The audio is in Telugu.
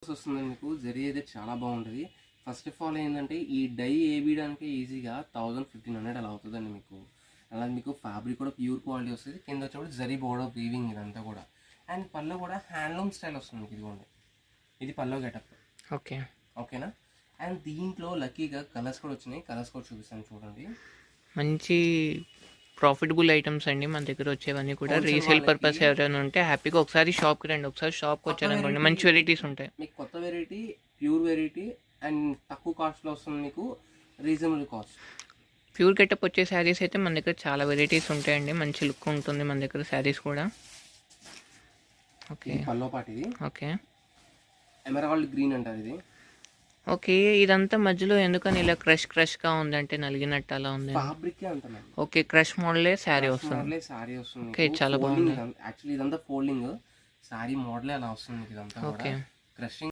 వస్తుందండి మీకు. జరీ అయితే చాలా బాగుంటుంది. ఫస్ట్ ఆఫ్ ఆల్ ఏంటంటే ఈ డై వేయడానికి ఈజీగా 1000-1500 అలా అవుతుందండి మీకు. అలా మీకు ఫ్యాబ్రిక్ కూడా ప్యూర్ క్వాలిటీ వస్తుంది. కింద వచ్చేప్పుడు జరీ బోర్డర్ వీవింగ్ ఇదంతా కూడా. అండ్ పళ్ళు కూడా హ్యాండ్లూమ్ స్టైల్ వస్తుంది మీకు. ఇదిగోండి, ఇది పళ్ళు గెటప్. ఓకే, ఓకేనా. అండ్ దీంట్లో లక్కీగా కలర్స్ కూడా వచ్చినాయి. కలర్స్ కూడా చూపిస్తాను చూడండి. మంచి ప్రాఫిటబుల్ ఐటమ్స్ అండి మన దగ్గర వచ్చేవన్నీ కూడా. Wholesale రీసేల్ పర్పస్ వాళ్ళకి ఎవరైనా ఉంటే హ్యాపీగా ఒకసారి షాప్కి రండి. ఒకసారి షాప్కి వచ్చారనుకోండి, మంచి వెరైటీస్ ఉంటాయి. మీకు కొత్త వెరైటీ, ప్యూర్ వెరైటీ అండ్ తక్కువ కాస్ట్లో వస్తుంది మీకు. Reasonable cost. ప్యూర్ గెటప్ వచ్చే శారీస్ అయితే మన దగ్గర చాలా వెరైటీస్ ఉంటాయండి. మంచి లుక్ ఉంటుంది మన దగ్గర శారీస్ కూడా. ఓకే, పల్లో పాటు ఇది. ఓకే, ఎమరాల్డ్ గ్రీన్ అంటారు ఇది. ఓకే. ఇదంతా మధ్యలో ఎందుకని ఇలా క్రష్గా ఉంది, అంటే నలిగినట్టు అలా ఉంది? ఫ్యాబ్రిక్ అంటున్నాను. ఓకే, క్రష్ మోడలే శారీ వస్తుంది. శారీ వస్తుంది. ఓకే, చాలా బాగుంది. యాక్చువల్లీ ఇదంతా ఫోల్డింగ్ శారీ మోడలే అలా వస్తుంది ఇదంతా కూడా. Okay, crushing